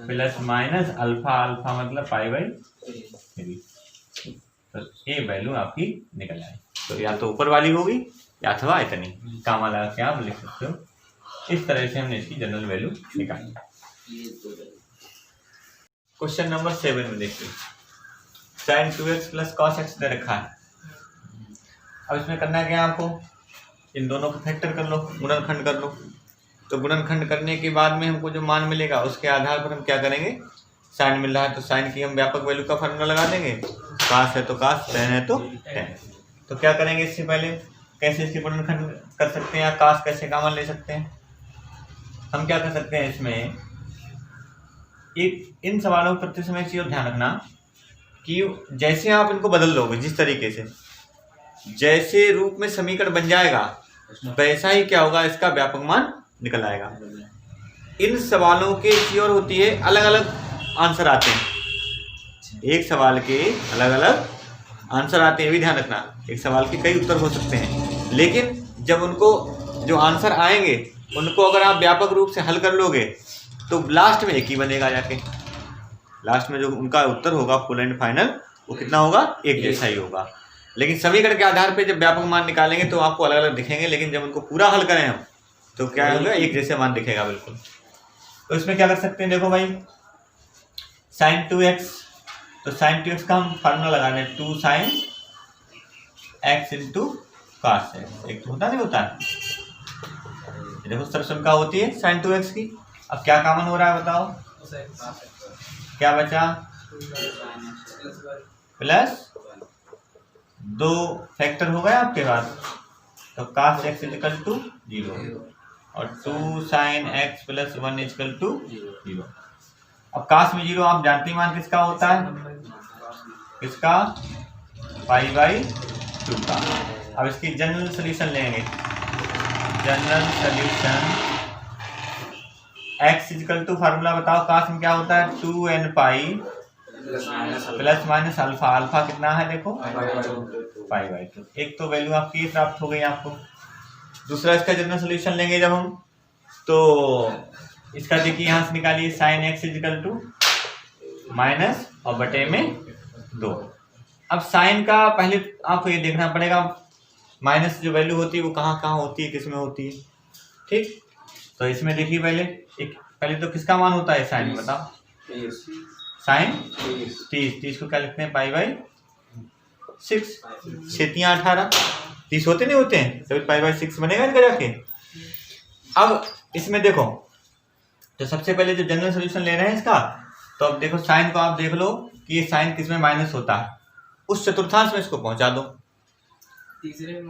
plus minus alpha, alpha मतलब पाई बाई 3। तो ये वैल्यू आपकी निकल आए। तो या तो ऊपर वाली होगी या अथवा इतनी, कामा लगा के आप लिख सकते हो। इस तरह से हमने इसकी जनरल वैल्यू निकाली। क्वेश्चन नंबर 7 में देखिए, sin 2x plus cos x दे रखा है। अब इसमें करना क्या है आपको, इन दोनों को फैक्टर कर लो, गुणनखंड कर लो। तो गुणनखंड करने के बाद में हमको जो मान मिलेगा उसके आधार पर हम क्या करेंगे, साइन मिल रहा है तो साइन की हम व्यापक वैल्यू का फार्मूला लगा देंगे। कास है तो कास, टेन है तो टेन। तो क्या करेंगे, इससे पहले कैसे इसकी गुणनखंड कर सकते हैं या कास कैसे कॉमन ले सकते हैं। हम क्या कर सकते हैं इसमें, इन सवालों पर प्रति समय चीज़ ध्यान रखना कि जैसे आप इनको बदल लोगे, जिस तरीके से जैसे रूप में समीकरण बन जाएगा वैसा ही क्या होगा, इसका व्यापक मान निकल आएगा। इन सवालों के चीज़ और होती है, अलग अलग आंसर आते हैं। एक सवाल के अलग अलग आंसर आते हैं, भी ध्यान रखना। एक सवाल के कई उत्तर हो सकते हैं, लेकिन जब उनको जो आंसर आएंगे उनको अगर आप व्यापक रूप से हल कर लोगे तो लास्ट में एक ही बनेगा जाके। लास्ट में जो उनका उत्तर होगा फुल एंड फाइनल वो कितना होगा, एक जैसा ही होगा। लेकिन समीकरण के आधार पे जब व्यापक मान निकालेंगे तो आपको अलग अलग दिखेंगे, लेकिन जब उनको पूरा हल करें हम तो क्या होगा, एक जैसे मान दिखेगा बिल्कुल। तो इसमें क्या कर सकते हैं, देखो भाई sin 2x, तो sin 2x का हम फार्मूला लगा रहे हैं 2 sin x into cos x। एक तो होता नहीं होता है, देखो सर्वसम का होती है sin 2x की। अब क्या कॉमन हो रहा है बताओ, क्या बचा प्लस 2 फैक्टर हो गया आपके पास, तो cos x इजिकल टू 0 और 2 sin x plus 1 equal to 0। अब cos में 0 आप जानते ही मान किसका होता है, किसका, पाई बाई 2 का। अब इसकी जनरल सोल्यूशन लेंगे, general solution x equal to formula बताओ, cos में क्या होता है 2n pi plus minus alpha, alpha कितना है देखो पाई बाई 2। एक तो वैल्यू आपकी प्राप्त हो गई आपको। दूसरा इसका जनरल सोल्यूशन लेंगे जब हम, तो इसका देखिए यहाँ से निकालिए sine x equal to minus और बटे में 2। अब साइन का पहले आपको ये देखना पड़ेगा माइनस जो वैल्यू होती है वो कहाँ कहाँ होती है, किस में होती है, ठीक। तो इसमें देखिए पहले तो किसका मान होता है साइन, बताओ साइन 30 को क्या लिखते हैं पाई बाई 6, 6 × 18 30 होते नहीं होते हैं, तभी पाई बाई 6 बनेगा इनका जाके। अब इसमें देखो, तो सबसे पहले जो जनरल सोल्यूशन ले रहे हैं इसका, तो अब देखो साइन को आप देख लो कि ये साइन किस में माइनस होता है, उस चतुर्थांश में इसको पहुंचा दो। तीसरे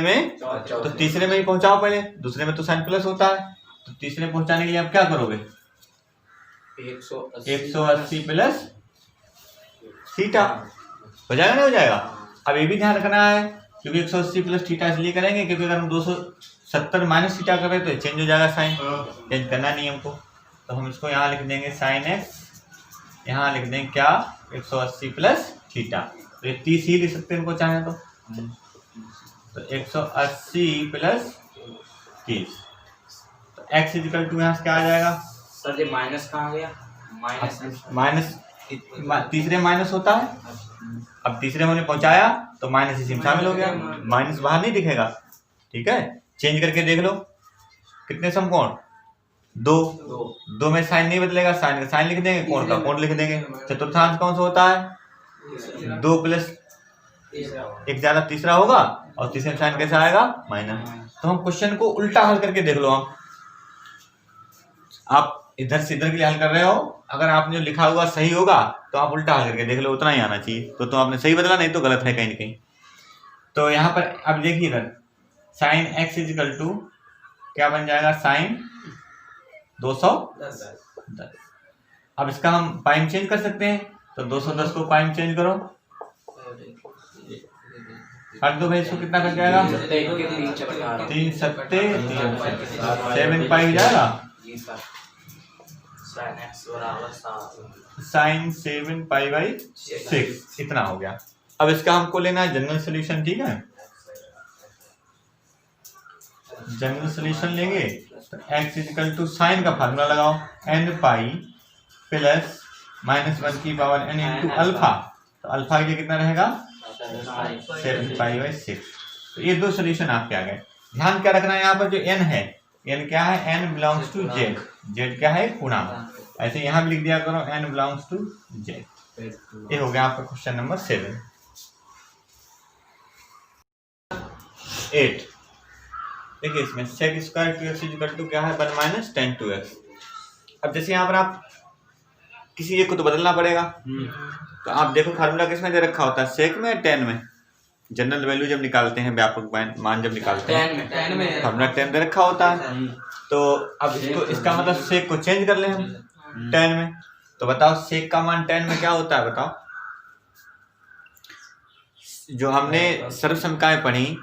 में, तो तीसरे में ही पहुंचाओ पहले, दूसरे में तो साइन प्लस होता है, तो तीसरे में पहुंचाने के लिए आप क्या करोगे 180 प्लस थीटा हो जाएगा, नहीं हो जाएगा। अब ये भी ध्यान रखना है क्योंकि 180 प्लस थीटा इसलिए करेंगे क्योंकि अगर हम 270 माइनस थीटा कर रहे तो चेंज हो जाएगा, साइन चेंज करना नहीं हमको। तो हम इसको यहाँ लिख देंगे साइन x यहाँ लिख दें क्या 180 प्लस थीटा, तो ये 30 ही लिख सकते हैं इनको चाहें तो 180 प्लस 30, तो x इक्वल टू यहाँ से क्या आ जाएगा सर ये माइनस कहाँ गया? माइनस, तीसरे माइनस होता है, अब तीसरे में पहुंचाया तो माइनस इसी में शामिल हो गया, माइनस बाहर नहीं दिखेगा। ठीक है, चेंज करके देख लो कितने समकोण, दो में साइन नहीं बदलेगा, साइन का साइन लिख देंगे, कोण का कोण लिख देंगे। चतुर्थांश कौन सा होता है 2 प्लस एक ज्यादा तीसरा होगा, और तीसरे में साइन कैसा आएगा माइनस। तो हम क्वेश्चन को उल्टा हल करके देख लो, आप इधर से इधर के लिए हल कर रहे हो, अगर आपने जो लिखा हुआ सही होगा तो आप उल्टा हल करके देख लो, उतना ही आना चाहिए। तो आपने सही बदला, नहीं तो गलत है कहीं ना कहीं। तो यहाँ पर अब देखिए इधर साइन x इजिकल टू क्या बन जाएगा, साइन 210। अब इसका हम पाई में चेंज कर सकते हैं, तो 210 को पाई में चेंज करो, काट दो भाई, इसको कितना कर जाएगा 3 सत्ते 7 पाई हो जाएगा, साइन 7 पाई बाई 6 इतना हो गया। अब इसका हमको लेना है जनरल सोल्यूशन। ठीक है, जनरल सोल्यूशन लेंगे तो x इक्वल टू साइन का फार्मूला लगाओ, n पाई प्लस -1 की पावर n इंटू अल्फा, तो अल्फा के लिए कितना रहेगा 7 पाई बाई 6। तो ये दो सोल्यूशन आपके आ गए। ध्यान क्या रखना है, यहाँ पर जो n है, n क्या है, n belongs to z, z क्या है पूर्णांक, ऐसे यहाँ भी लिख दिया करो n बिलोंग्स टू z। ये हो गया आपका क्वेश्चन नंबर 7। 8 देखिए, इसमें sec square 2x equal to क्या है 1 माइनस tan 2x। अब जैसे यहाँ पर आप किसी एक को तो बदलना पड़ेगा, तो आप देखो फार्मूला किसमें दे रखा होता है, सेक में tan में। जनरल वैल्यू जब निकालते हैं, व्यापक मान जब निकालते हैं, फार्मूला tan दे रखा होता है। तो अब इसको, इसका मतलब सेक को चेंज कर ले हम tan में, तो बताओ सेक का मान tan में क्या होता है, बताओ। जो हमने सर्वसमकाएं पढ़ी,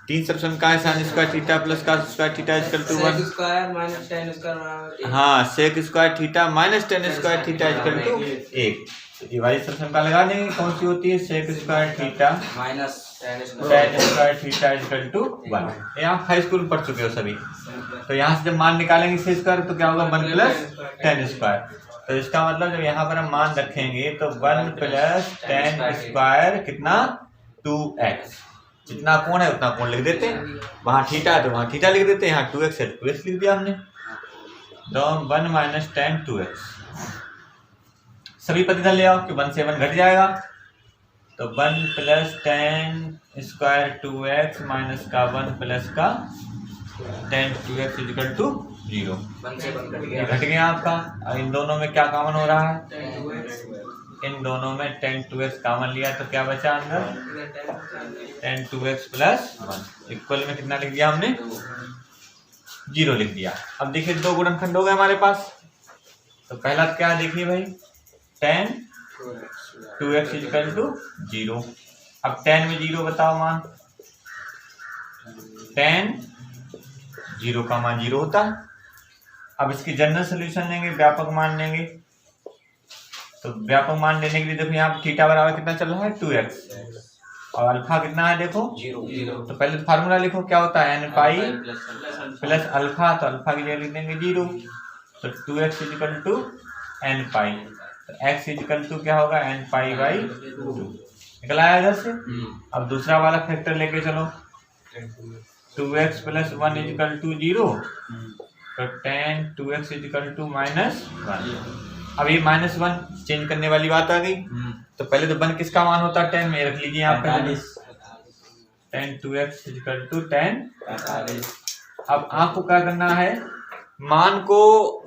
3 सर्वसमकाएं sine square theta plus cos square theta equal to 1 square minus tan square, हाँ sec square theta minus tan square theta equal to 1। ये वाली सर्वसमका लगा देंगे, कौन सी होती है sec square theta minus tan square theta equal to 1। ये आप हाई स्कूल में पढ़ चुके हो सभी। तो यहाँ से जब मान निकालेंगे से स्क्वायर तो क्या होगा 1 प्लस tan स्क्वायर। तो इसका मतलब जब यहाँ पर हम मान रखेंगे तो 1 प्लस tan स्क्वायर कितना 2x, जितना कोण है उतना कोण लिख देते हैं, वहाँ थीटा है तो वहाँ थीटा लिख देते हैं, यहाँ 2x है 2x लिख दिया हमने, तो 1 माइनस tan 2x। सभी पद इधर ले आओ कि 1 से 1 घट जाएगा, तो 1 plus tan square 2x minus का 1 प्लस का tan 2x इक्वल टू 0। घट गया आपका। और इन दोनों में क्या कॉमन हो रहा है, इन दोनों में tan 2x कॉमन लिया तो क्या बचा अंदर tan 2x प्लस 1 इक्वल में कितना लिख दिया हमने 0 लिख दिया। अब देखिए दो गुणनखंड हो गए हमारे पास। तो पहला क्या देखिए भाई tan 2x इक्वल टू 0। अब tan में 0 बताओ मान, tan 0 का मान 0 होता है। अब इसकी जनरल सोल्यूशन लेंगे, व्यापक मान लेंगे, तो व्यापक मान लेने के लिए देखो यहाँ थीटा बराबर कितना चल रहा है 2x और अल्फा कितना है देखो 0। तो पहले तो फार्मूला लिखो क्या होता है n पाई प्लस अल्फा, तो अल्फा की जगह लिख देंगे 0, तो 2x इक्वल टू n पाई, तो x इक्वल टू क्या होगा n पाई बाई 2 निकल आया इधर से। अब दूसरा वाला फैक्टर लेके चलो, 2x प्लस 1 इक्वल टू 0, तो tan 2x इक्वल टू -1। अब ये -1 चेंज करने वाली बात आ गई। तो पहले तो 1 किसका मान होता है tan में, रख लीजिए यहाँ पे tan 2x equal to tan। अब आपको क्या करना है, मान को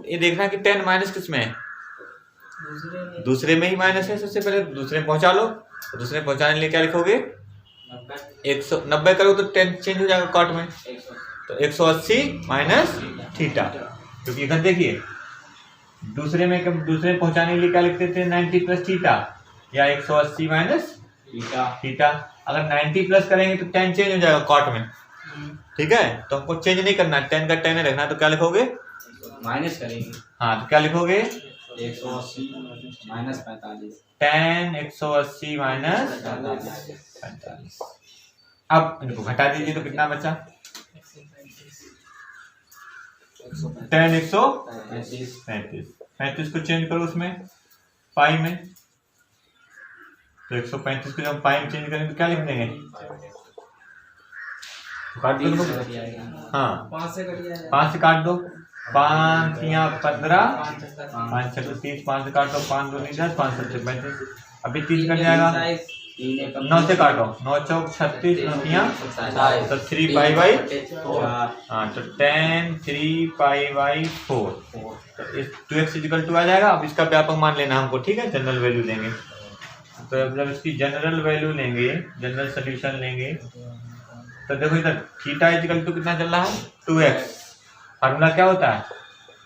ये देखना कि tan माइनस किस में है, दूसरे में ही माइनस है। सबसे पहले दूसरे में पहुंचा लो, तो दूसरे में पहुंचाने के लिए क्या लिखोगे 190 करो तो tan चेंज हो जाएगा कॉट में, तो 180 माइनस थीटा, क्योंकि इधर देखिए दूसरे में पहुंचाने के लिए क्या लिखते थे 90 प्लस थीटा या 180 माइनस थीटा। अगर 90 प्लस करेंगे तो tan चेंज हो जाएगा कॉट में, ठीक है। तो हमको चेंज नहीं करना, tan का tan रखना, तो क्या लिखोगे माइनस करेंगे, हाँ तो क्या लिखोगे 180 माइनस 45 tan 180 माइनस 45। अब इनको घटा दीजिए तो कितना बचा? tan 135। 35 को चेंज करो उसमें पाई में, तो 135 को जब पाई में चेंज करेंगे तो क्या लिख देंगे? काट दो इनको। हाँ 5 से काट दो। 5 या 15, 5 6 30, 5 से काटो, 5 2 नहीं 10, 5 7 35। अभी 30 कट जाएगा, 9 से काटो, 9 चौक 36, 9 या तो 3 पाई बाई 4। हाँ तो tan 3 पाई बाई 4, तो इस 2x इक्वल टू आ जाएगा। अब इसका व्यापक मान लेना हमको, ठीक है, जनरल वैल्यू लेंगे। तो जब इसकी जनरल वैल्यू लेंगे, जनरल सोल्यूशन लेंगे, तो देखो इधर थीटा इक्वल टू कितना चल रहा है? 2x। फार्मूला क्या होता है?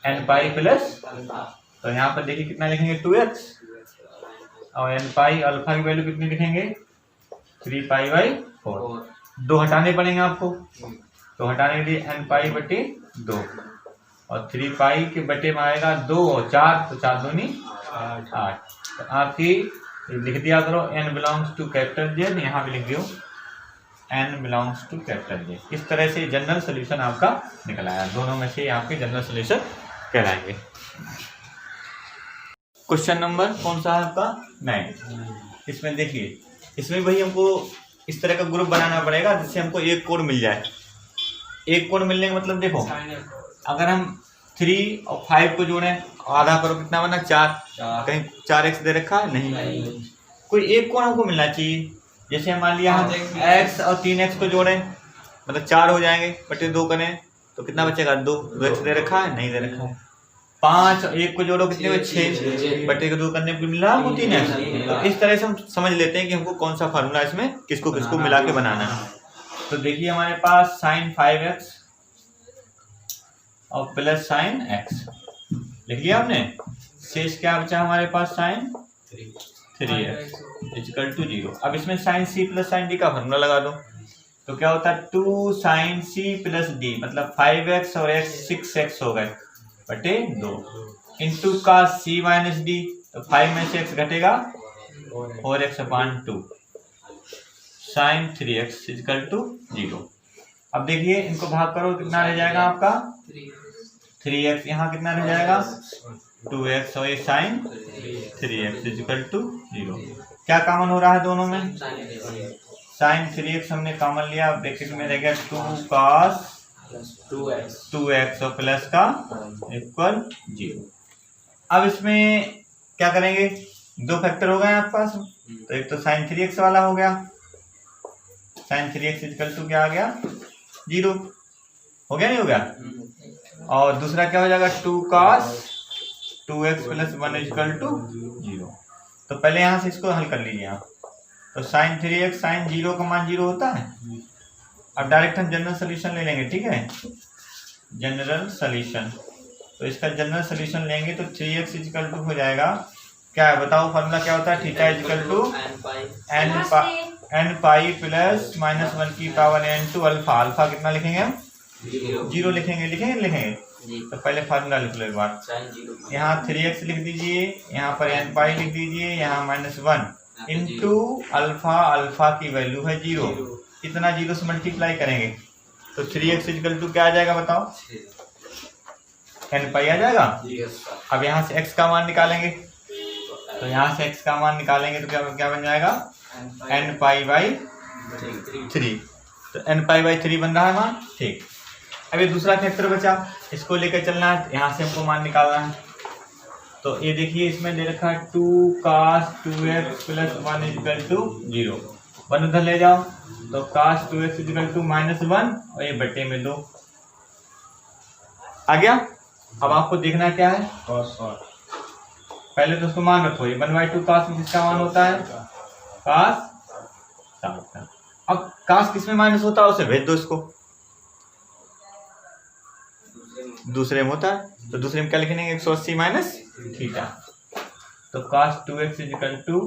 n पाई प्लस, तो यहाँ पर देखिए कितना लिखेंगे? 2x, और n पाई अल्फा की वैल्यू कितनी लिखेंगे? 3 पाई बाई 4। 2 हटाने पड़ेंगे आपको, तो हटाने के लिए n पाई बटे 2, और 3 पाई के बटे में आएगा 2 और 4, तो 4 दूनी 8। तो आपकी लिख दिया करो n belongs to capital Z, यहाँ भी लिख दियो n belongs to capital Z. इस तरह से जनरल सोल्यूशन आपका निकल आया। दोनों में से आपके जनरल सोल्यूशन कहलाएंगे। क्वेश्चन नंबर कौन सा है आपका? 9। इसमें देखिए, इसमें भाई हमको इस तरह का ग्रुप बनाना पड़ेगा जिससे हमको एक कोण मिल जाए। एक कोण मिलने का मतलब देखो, अगर हम 3 और 5 को जोड़ें, आधा करो कितना बना? 4। कहीं 4x दे रखा है? नहीं। कोई एक कोण हमको मिलना चाहिए। जैसे हम मान लिया हम x और 3x को जोड़ें, मतलब 4 हो जाएंगे, बटे 2 करें तो कितना बचेगा? 2। 2x दे रखा है? नहीं दे रखा है। 5 और 1 को जोड़ो कितने में? 6, बटे को 2 करने पर मिल रहा है 3x। तो इस तरह से हम समझ लेते हैं कि हमको कौन सा फार्मूला इसमें किसको किसको मिला के बनाना है। तो देखिए हमारे पास sin 5x और प्लस sin x लिख लिया हमने। शेष क्या बचा हमारे पास? sin 3x equal to 0। अब इसमें sin c plus sin d का फार्मूला लगा दो, तो क्या होता है? 2 sin c प्लस d, मतलब 5x और x 6x हो गए बटे 2, इंटू का c माइनस d, तो 5 में से x घटेगा 4x upon 2, sin 3x equal to 0। अब देखिए इनको भाग करो, कितना रह जाएगा आपका? 3x, यहाँ कितना रह जाएगा? 2x, और ये sin 3x इक्वल टू 0। क्या कॉमन हो रहा है दोनों में? sin 3x हमने कॉमन लिया, ब्रैकेट में रह गया 2 cos 2x और प्लस का इक्वल 0। अब इसमें क्या करेंगे? 2 फैक्टर हो गए आपके पास, तो एक तो sin 3x वाला हो गया, sin 3x इक्वल टू क्या आ गया? 0 हो गया, नहीं हो गया? और दूसरा क्या हो जाएगा? 2 cos 2x plus 1 equal to 0। तो पहले यहाँ से इसको हल कर लीजिए आप। तो sin 3x sin 0 का मान 0 होता है। अब डायरेक्ट हम जनरल सोल्यूशन ले लेंगे, ठीक है, जनरल सोल्यूशन। तो इसका जनरल सोल्यूशन लेंगे तो 3x इक्वल टू हो जाएगा, क्या है बताओ? फार्मूला क्या होता है? Theta equal to n pi plus minus 1 की power n to alpha. Alpha कितना लिखेंगे हम? 0 लिखेंगे। लिखेंगे तो पहले फार्मूला लिख लो एक बार। यहाँ 3x लिख दीजिए, यहाँ पर n पाई लिख दीजिए, यहाँ माइनस 1 इंटू अल्फा। अल्फा की वैल्यू है 0, इतना 0 से मल्टीप्लाई करेंगे तो 3x इक्वल टू क्या आ जाएगा बताओ? n पाई आ जाएगा। अब यहाँ से x का मान निकालेंगे, तो यहाँ से x का मान निकालेंगे तो क्या बन जाएगा? n pi by 3। तो n पाई बाई 3 बन रहा है मान, ठीक। अब ये दूसरा फैक्टर बचा, इसको लेकर चलना है, यहाँ से हमको मान निकालना है। तो ये देखिए इसमें दे रखा है 2 cos 2x plus 1 equal to 0। 1 उधर ले जाओ, तो cos 2x equal to minus 1 और ये बटे में 2 आ गया। अब आपको देखना क्या है? पहले तो उसको मान रखो, ये 1/2 cos में किसका मान होता है? cos 60 का। अब cos किस में माइनस होता है उसे भेज दो इसको, दूसरे में होता है, तो दूसरे में क्या लिखेंगे? 180 माइनस थीटा। तो cos 2x इक्वल टू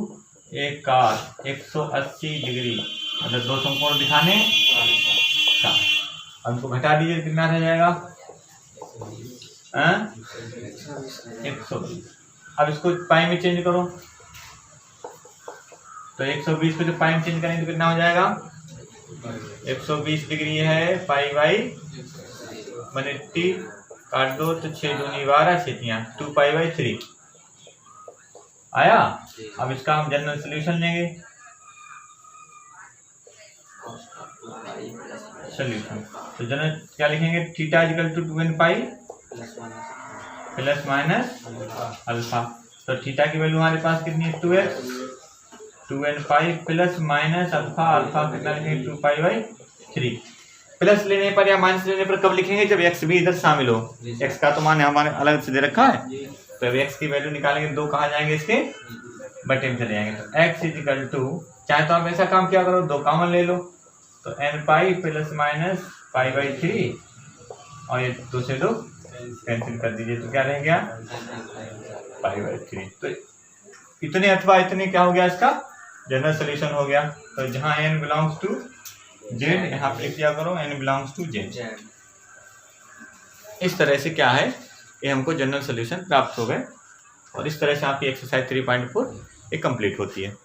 एक cos 180 डिग्री, मतलब 2 समकोण दिखाने का। हमको घटा दीजिए, कितना रह जाएगा? 120। अब इसको पाई में चेंज करो, तो 120 को जो पाई में चेंज करेंगे तो कितना हो जाएगा, 120 डिग्री है पाई बाई 180, काट दो तो 6 दूनी 12, 6 2 पाई बाई 3 आया। अब इसका हम जनरल सोल्यूशन लेंगे, सोल्यूशन तो जनरल क्या लिखेंगे, theta equal to 2n pi plus minus alpha. तो थीटा की वैल्यू हमारे पास कितनी है, 2x, 2n pi plus minus alpha, alpha कितना लिखेंगे 2 पाई बाई 3। प्लस लेने पर या माइनस लेने पर कब लिखेंगे, जब x भी इधर शामिल हो। x का तो मान हमारे अलग से दे रखा है, तो अब x की वैल्यू निकालेंगे, 2 कहाँ जाएंगे, इसके बटे में चले जाएंगे। तो x इक्वल टू, चाहे तो आप ऐसा काम क्या करो, 2 कॉमन ले लो, तो n pi plus minus pi by 3 और ये 2 से 2 कैंसिल कर दीजिए, तो क्या रह गया पाई बाई 3। तो इतने अथवा इतने क्या हो गया, इसका जनरल सोल्यूशन हो गया। तो जहाँ n बिलोंग्स टू z, यहाँ पे लिख दिया करो n बिलोंग्स टू z। इस तरह से क्या है, ये हमको जनरल सोल्यूशन प्राप्त हो गए और इस तरह से आपकी एक्सरसाइज 3.4 ये कंप्लीट होती है।